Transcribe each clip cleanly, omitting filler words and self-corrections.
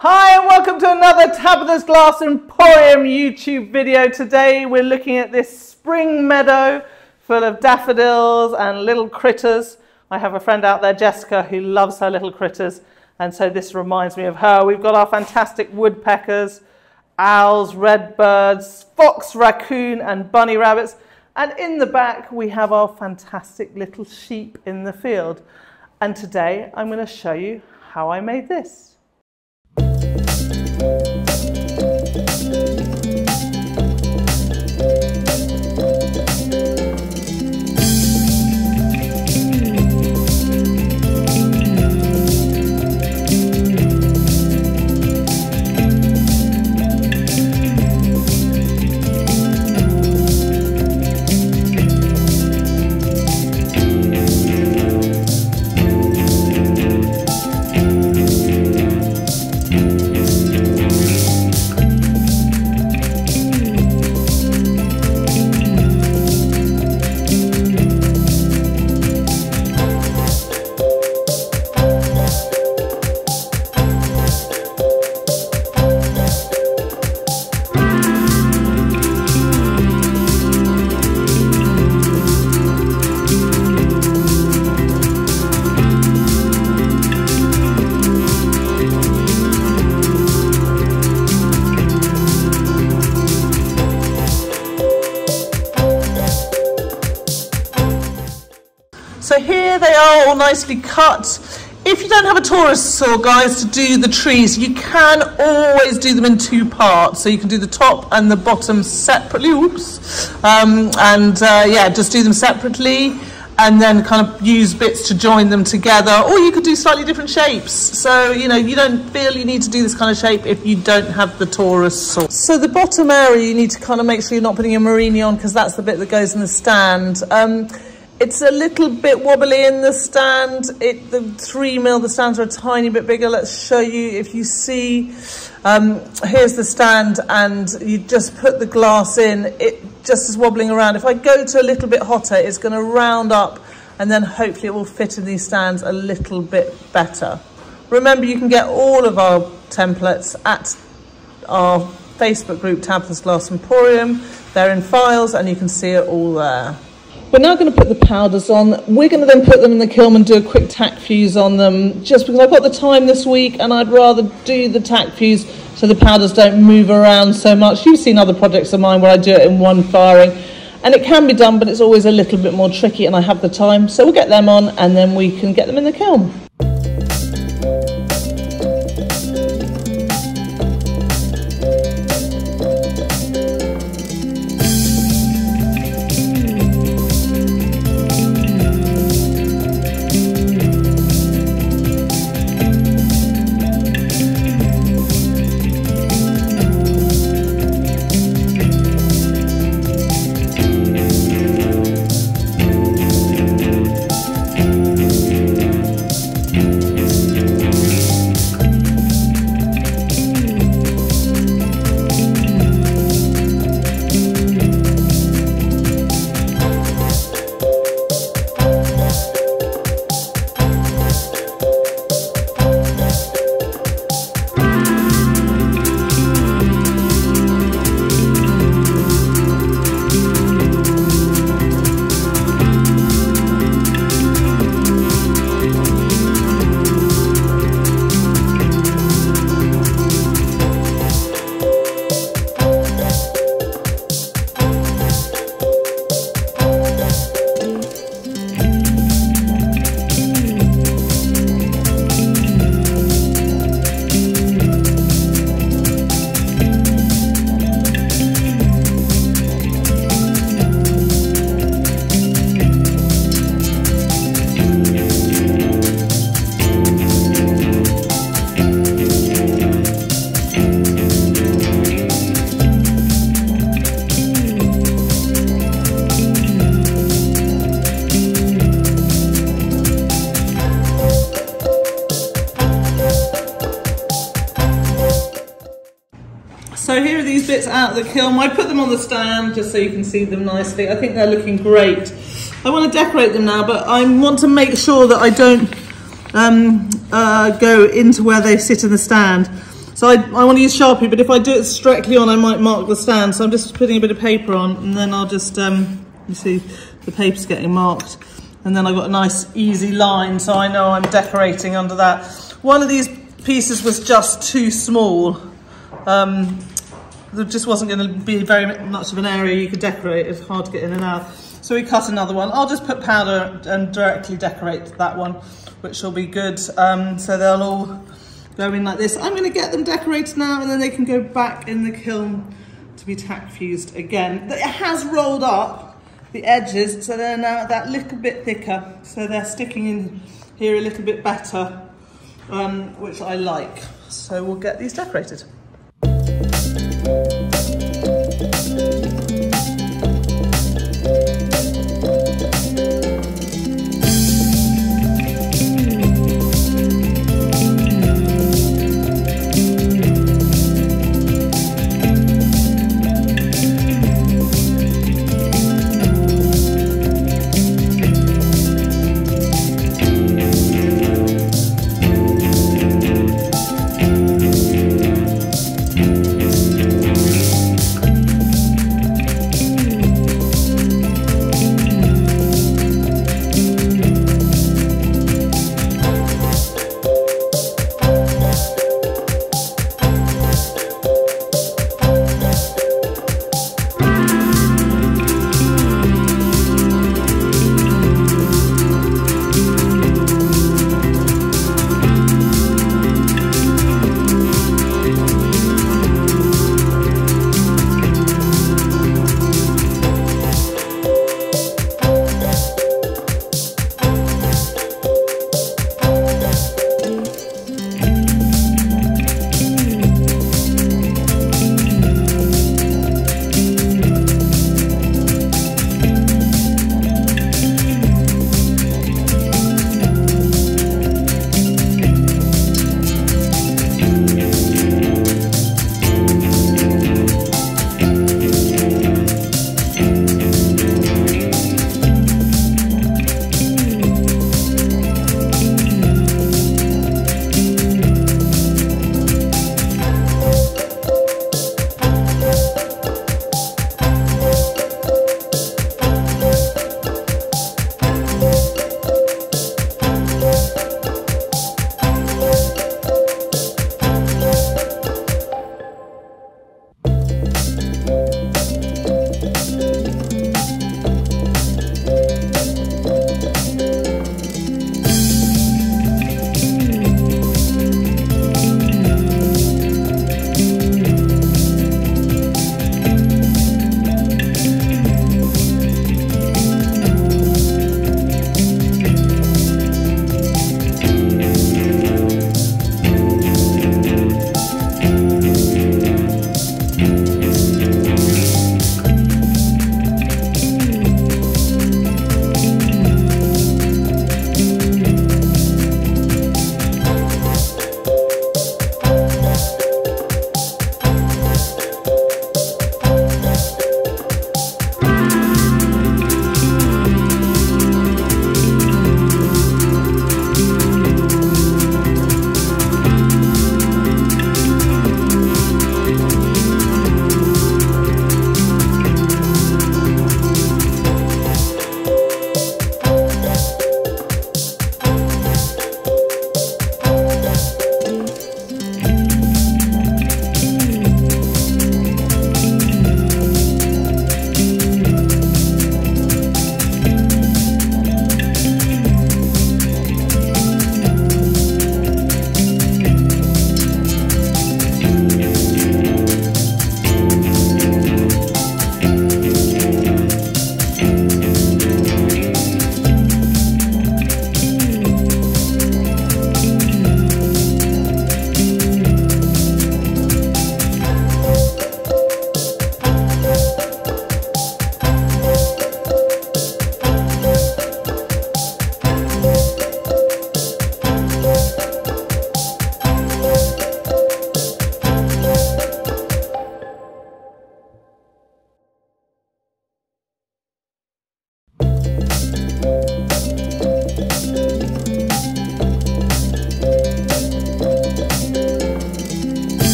Hi and welcome to another Tabitha's Glass Emporium YouTube video. Today we're looking at this spring meadow full of daffodils and little critters. I have a friend out there, Jessica, who loves her little critters, and so this reminds me of her. We've got our fantastic woodpeckers, owls, redbirds, fox, raccoon and bunny rabbits, and in the back we have our fantastic little sheep in the field. And today I'm going to show you how I made this. So here they are, all nicely cut. If you don't have a Taurus saw, guys, to do the trees, you can always do them in two parts. So you can do the top and the bottom separately. Oops. Yeah, just do them separately and then kind of use bits to join them together. Or you could do slightly different shapes. So, you know, you don't feel you need to do this kind of shape if you don't have the Taurus saw. So the bottom area, you need to kind of make sure you're not putting your Murrine on, because that's the bit that goes in the stand. It's a little bit wobbly in the stand. The 3mm, the stands are a tiny bit bigger. Let's show you. If you see, here's the stand, and you just put the glass in. It just is wobbling around. If I go to a little bit hotter, it's going to round up, and then hopefully it will fit in these stands a little bit better. Remember, you can get all of our templates at our Facebook group, Tabitha's Glass Emporium. They're in files, and you can see it all there. We're now going to put the powders on. We're going to then put them in the kiln and do a quick tack fuse on them, just because I've got the time this week and I'd rather do the tack fuse so the powders don't move around so much. You've seen other projects of mine where I do it in one firing, and it can be done, but it's always a little bit more tricky, and I have the time, so we'll get them on and then we can get them in the kiln. So here are these bits out of the kiln. I put them on the stand just so you can see them nicely. I think they're looking great. I want to decorate them now, but I want to make sure that I don't go into where they sit in the stand. So I want to use Sharpie, but if I do it directly on, I might mark the stand. So I'm just putting a bit of paper on, and then I'll just, you see the paper's getting marked. And then I've got a nice easy line, so I know I'm decorating under that. One of these pieces was just too small. There just wasn't going to be very much of an area you could decorate. It's hard to get in and out. So we cut another one. I'll just put powder and directly decorate that one, which will be good. So they'll all go in like this. I'm going to get them decorated now, and then they can go back in the kiln to be tack fused again. It has rolled up the edges, so they're now that little bit thicker. So they're sticking in here a little bit better, which I like. So we'll get these decorated.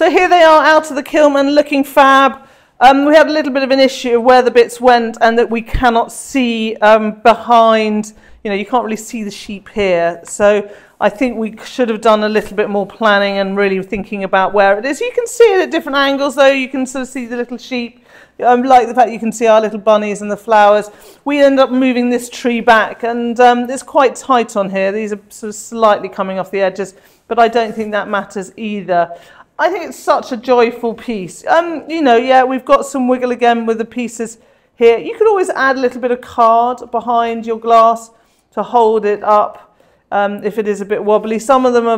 So here they are out of the kiln and looking fab. We had a little bit of an issue of where the bits went and that we cannot see behind, you know, you can't really see the sheep here. So I think we should have done a little bit more planning and really thinking about where it is. You can see it at different angles though. You can sort of see the little sheep. I like the fact you can see our little bunnies and the flowers. We end up moving this tree back and it's quite tight on here. These are sort of slightly coming off the edges, but I don't think that matters either. I think it's such a joyful piece. You know, yeah, we've got some wiggle again with the pieces here. You could always add a little bit of card behind your glass to hold it up if it is a bit wobbly. Some of them are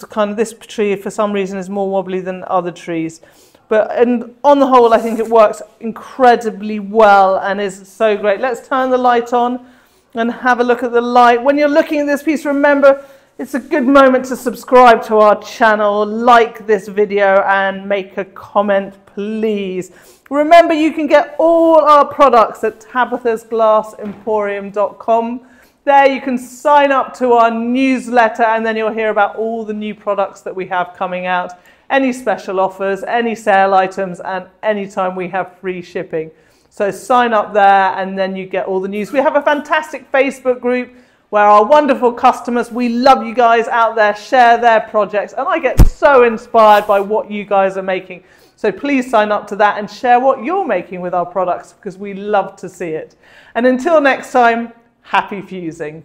kind of, this tree for some reason is more wobbly than other trees. But on the whole, I think it works incredibly well and is so great. Let's turn the light on and have a look at the light. When you're looking at this piece, remember, it's a good moment to subscribe to our channel, like this video and make a comment, please. Remember, you can get all our products at tabithasglassemporium.com. There you can sign up to our newsletter and then you'll hear about all the new products that we have coming out, any special offers, any sale items, and anytime we have free shipping. So sign up there and then you get all the news. We have a fantastic Facebook group where our wonderful customers, we love you guys out there, share their projects, and I get so inspired by what you guys are making. So please sign up to that and share what you're making with our products because we love to see it. And until next time, happy fusing.